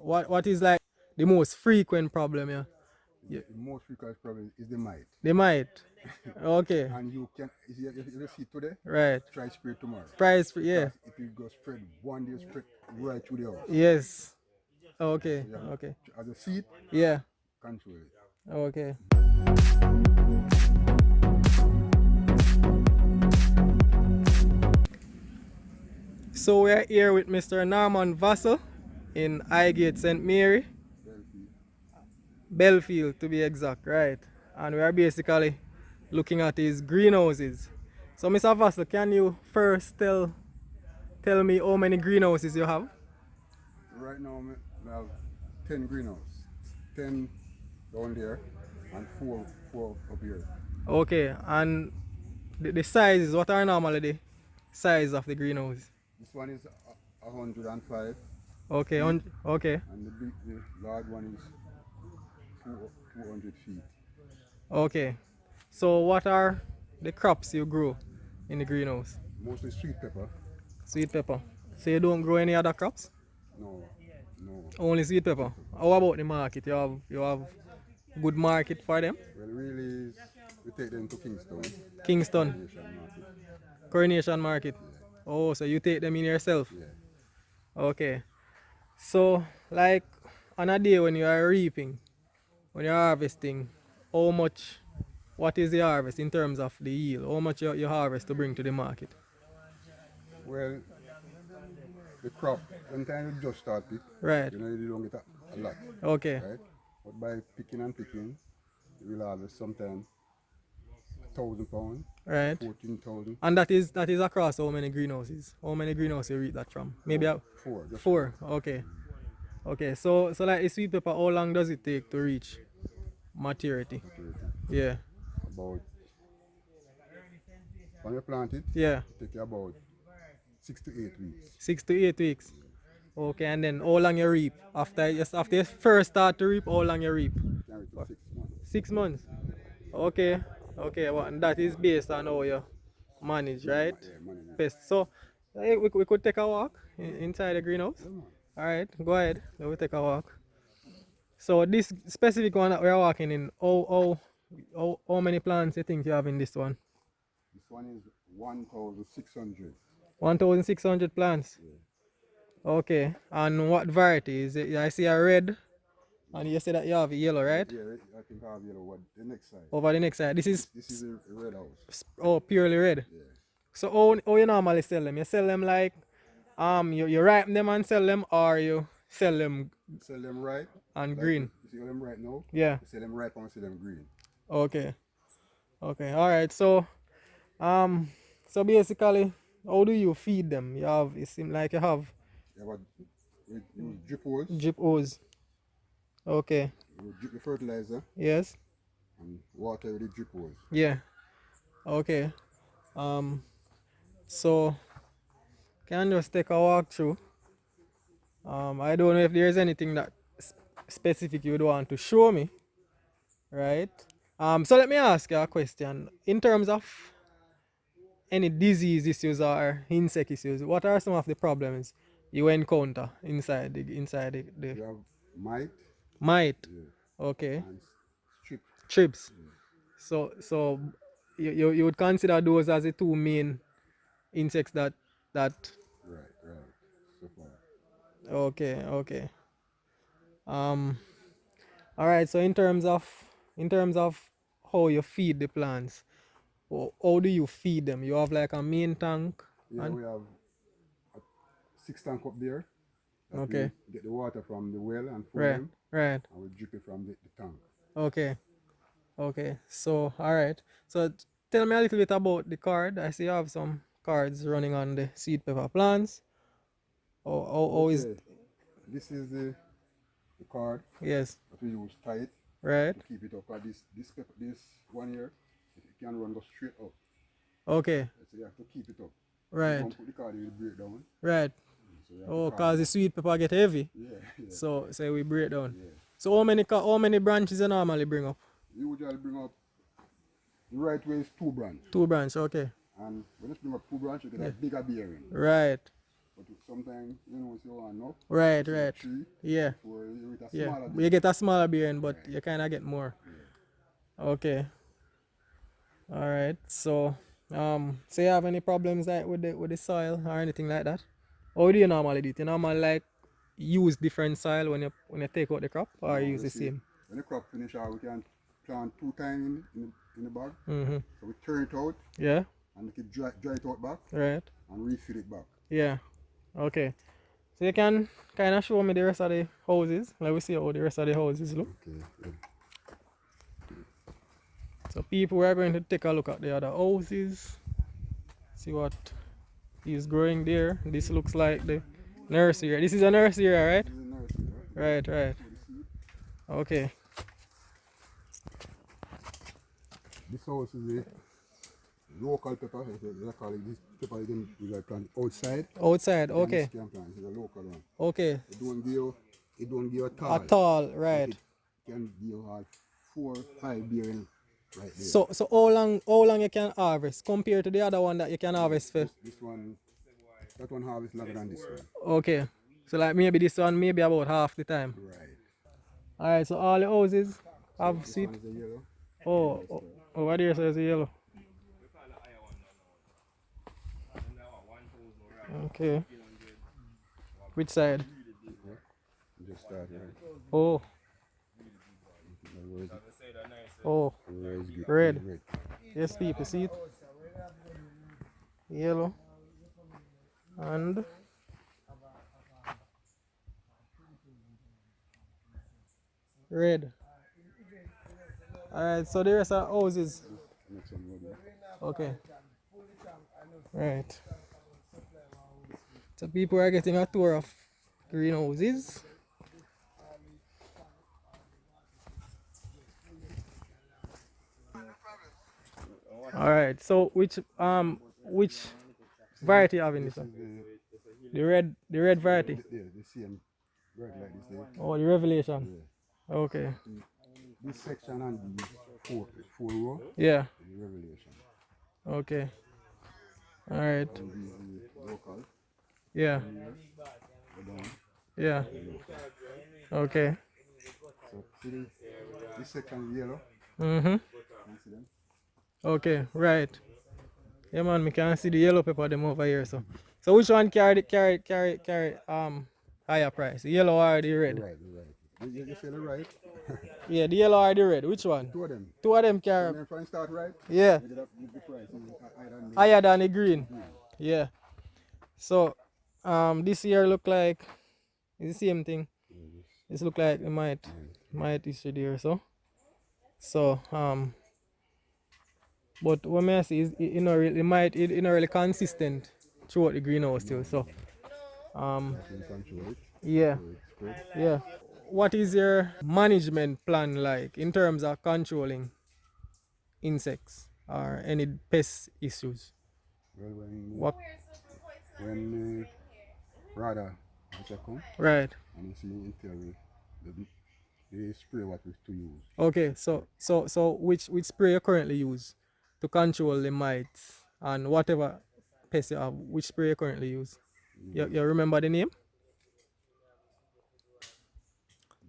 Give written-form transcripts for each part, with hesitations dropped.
what is like the most frequent problem? Yeah. The most frequent problem is the mite. They might. Okay. And you can, if you see today, Right. try spray tomorrow. Price. Yeah. Because it will go spread one day, spread right through the house. Yes. Okay. So you have Okay. as a seed, Yeah. control it. Okay. So we are here with Mr. Norman Vassell in Highgate St. Mary, Belfield to be exact, right? And we are basically looking at his greenhouses. So Mr. Vassell, can you first tell me how many greenhouses you have? Right now, I have 10 greenhouses. 10 down there and four up here. Okay, and the sizes, what are normally the size of the greenhouse? This one is 105. Okay, okay, And the large one is 200 feet. okay. So what are the crops you grow in the greenhouse? Mostly sweet pepper. Sweet pepper. So you don't grow any other crops? No, no. Only sweet pepper. How about the market? You have good market for them? Well, really, we take them to Kingston. Kingston, Asian market. Coronation Market. Yeah. Oh, so you take them in yourself? Yeah. Okay. So like on a day when you are reaping, when you're harvesting, how much, what is the harvest in terms of the yield? How much you harvest to bring to the market? Well, the crop, sometimes you just start it. Right. You know, you don't get a lot. Okay. Right? But by picking and picking, you will harvest sometimes 1,000 pounds, Right. 14,000. And that is across how many greenhouses? How many greenhouses you reap that from? Maybe Four. Just four. Okay. Okay. So like the sweet pepper, how long does it take to reach maturity? Yeah. about, when you plant it, Yeah. it takes about 6 to 8 weeks. 6 to 8 weeks. Okay, and then how long you reap? After you first start to reap, how long you reap? Can reach to 6 months. 6 months. Okay. Okay, well, and that is based on how you manage, right? Yeah, money. Pest. So we could take a walk inside the greenhouse. Alright, go ahead. Let me take a walk. So this specific one that we are walking in, how many plants you think you have in this one? This one is 1,600. 1,600 plants. Okay. And what variety is it? I see a red, and you say that you have yellow, right? Yeah, I think I have yellow one. The next side. Over the next side. This is a red house. purely red. Yeah. So how you normally sell them? You sell them like you ripen them and sell them, or you sell them Sell them ripe. and Like green? You see them right now? Yeah. You sell them ripe and sell them green. Okay. Okay. All right. So basically, how do you feed them? It seems like you have You have use drip hose. drip hose. Okay. You drip the fertilizer Yes. and water with the drip hose. Yeah. Okay. So can you just take a walk through? I don't know if there's anything that specific you would want to show me, right? So let me ask you a question. In terms of any disease issues or insect issues, what are some of the problems you encounter inside the You have mite. mite? Yeah. Okay. And strip. Trips. So you would consider those as the two main insects that Right. So far. okay. Um all right, so in terms of how you feed the plants, how do you feed them? You have like a main tank? Yeah, we have a 6 tank up there. That Okay. We get the water from the well and pour Right, them, right. and we drip it from the tank. Okay. So all right. So tell me a little bit about the card. I see you have some cards running on the sweet pepper plants. How is Okay. This is the card yes, that we use tight right? to keep it up. This one here, it can run go straight up. Okay, So you have to keep it up. You right, don't put the card, it will break down. right. So you have Oh, to cause the sweet pepper get heavy. Yeah. So we break down. Yeah. So how many branches you normally bring up? You usually bring up the right way is 2 branch. 2 branches, okay. And when you bring up 2 branch, you get a bigger bearing. Right. But sometimes, you know, you want enough. Right, You see right. 3 Yeah, before you get a yeah. smaller You beer. get a smaller bearing, but Right. you kind of get more. Yeah. Okay. All right. So you have any problems like with the soil or anything like that? Or do you normally do it? You normally like use different soil when you take out the crop, or No, use you the see, same? when the crop finish out, we can plant 2 times in the bag. Mm-hmm. So we turn it out Yeah. and make it dry it out back Right. and refill it back. Yeah. Okay. So you can kind of show me the rest of the houses. Let me see how the rest of the houses look. Okay. Yeah. So people, we are going to take a look at the other houses. See what is growing there. This looks like the nursery. This is a nursery, right? This is the nursery, Right, right. For the seed. Okay. This house is a local pepper. They call it this pepper. You can like plant outside. Outside, And this okay. can plant. It's a local one. Okay. It don't give a tall. A tall, But right. it can give all 4 5 bearing right there. So how long you can harvest compared to the other one that you can harvest for? This one, that one harvest longer than this one. Okay. So like maybe this one maybe about half the time. Right. Alright, so all the houses have This seed. one is the yellow. Oh, over there says yellow. Okay. Which side? Just start right. Oh, Where is it? oh, Where is it? red. Red. Yes, people see it. Yellow and red. Alright, so the rest are houses. Next one will be. Okay. Right. So people are getting a tour of greenhouses. Alright, so which variety you have in this one? The red variety. The same red like this there. Oh, the revelation. Yeah. Okay. This section and the four row Yeah. is the revelation. Okay. Alright. And these the local. Yeah. Go down. Yeah. Okay. So see this section is yellow. Mm-hmm. You see them? Okay, right. Yeah man, me can see the yellow pepper them over here. So which one carry higher price? The yellow or the red? The right, the right. You say the right. Yeah, the yellow or the red. Which one? Two of them. Two of them And carry. then if I start right, Yeah. you get up the price is Higher than the green. Yeah. So this year look like it's the same thing. This look like it might issue there so but what may I see is it not really it not really consistent throughout the greenhouse too. So You control it. yeah, So it's good. yeah. What is your management plan like in terms of controlling insects or any pest issues? Well, What when rather I come right. and you see in theory they spray what we to use. Okay, so which spray you currently use to control the mites and whatever pest you have? Which spray you currently use? You remember the name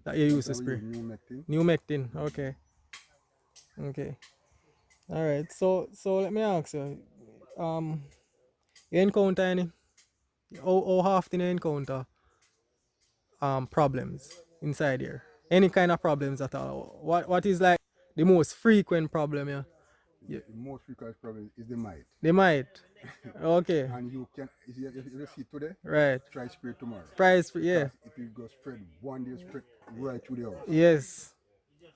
that you use to spray? New mectin. New mectin. Okay. Okay. All right. So let me ask you. You encounter any? How often you encounter problems inside here? Any kind of problems at all? What is like the most frequent problem? Yeah. The most frequent problem is the mite. They might. Okay. And you can if you see today, Right. try spray tomorrow. Price. Yeah. Because it will go spread one day spread right through the house. Yes.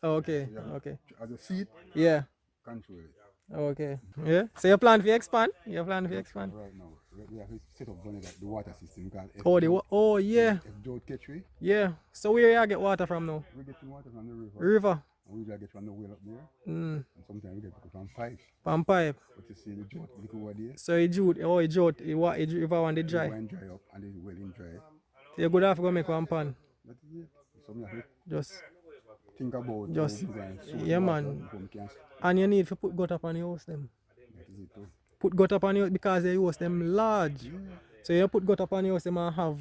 Okay. Yeah. Okay. As a seed, Yeah. control it. Okay. Yeah. So you plan to expand? You plan to expand? Right now, we have to set up the water system because Oh yeah. if drought catch we, Yeah. So where you get water from now? we get the water from the river. River. And we usually get from the well up there. Mm. And sometimes we get it from pipe. Palm pipe. But you see the drought look over there. So it drought. Oh it drought. If I want it The dry. wine dry up and the well in dry. You good have to go make one pan. That is it. So we have to Just think about Just- how we can soak yeah, the man. water before we can and you need to put gutter on your house them. that is it too. Put gutter on your because your house them large. So you put gut up on your house, you might have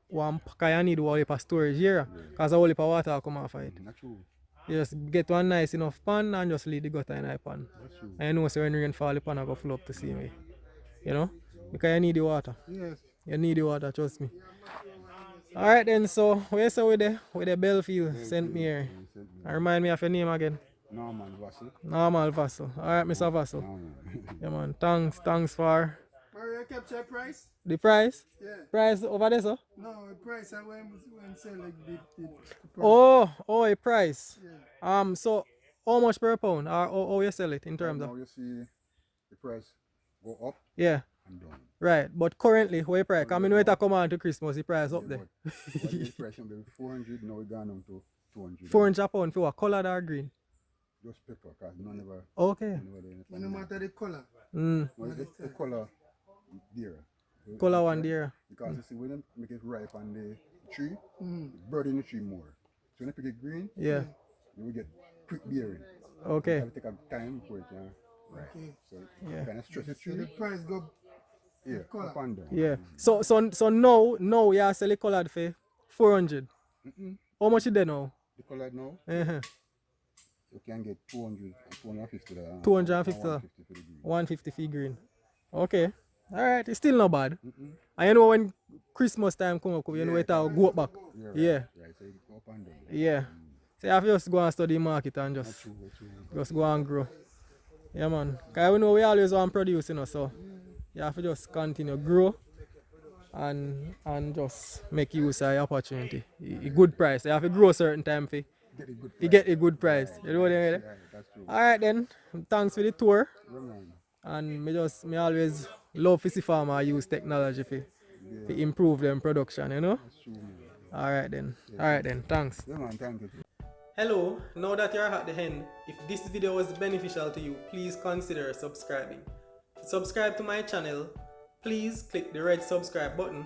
one because you need one for storage here. Because all the water come off of it. Not true. You just get one nice enough pan and just leave the gutter in the pan. That's true. And you know so when rain fall, the pan will go flow up to see me. You know? Because you need the water. Yes. You need the water, trust me. Alright then, so where so with the Belfield sent me here. And remind me of your name again. Norman Vassal. Normal Vassal. Alright, Mr. Vassal. Norman. Yeah man, thanks for Mario capture price? the price. Yeah. Price over there, sir? No, the price I when sell like the price. Oh, a price. Yeah. So how much per pound or how you sell it in terms Now of? you see the price go up Yeah, and down. right. But currently, what price? I mean, when it come on to Christmas, the price up there. But the price will be 400, now we gone down to 200. 400 pound for what? Colored or green? Just pepper, because none ever. Okay. No matter the color. Mm. Well, the color there. Color one there. Because you see, when they make it ripe on the tree, it burn in the tree more. So when you pick it green, Yeah. you will get quick bearing. Okay. It will take a time before it can ripe. Okay. So Yeah. kind of stress the So the tree. price go Yeah, color. up and down. Yeah. So now you sell it colored for 400. How much is there now? The color now, Uh-huh. you can get 200 and 250 $250. 250. 150 for the green. 150 fee green. Okay. Alright, it's still not bad. And you know when Christmas time come up, you know it will go up back. Right, Yeah. Right, so you go up and down. Yeah. So you have to just go and study market and just True. go and grow. Yeah man. Cause we know we always want to produce, you know, so you have to just continue grow and just make use of the opportunity. A good price. You have to grow a certain time for Get a good you get a good price. You know what I mean? Right, that's true. Alright then. Thanks for the tour. Yeah, man. And me always love to see farmer use technology to improve them production, you know? That's true, man. Alright then, thanks. Yeah, man, thank you. Hello, now that you're at the end, if this video was beneficial to you, please consider subscribing. To subscribe to my channel, please click the red subscribe button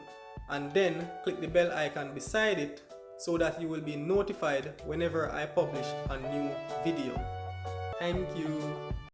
and then click the bell icon beside it so that you will be notified whenever I publish a new video. Thank you.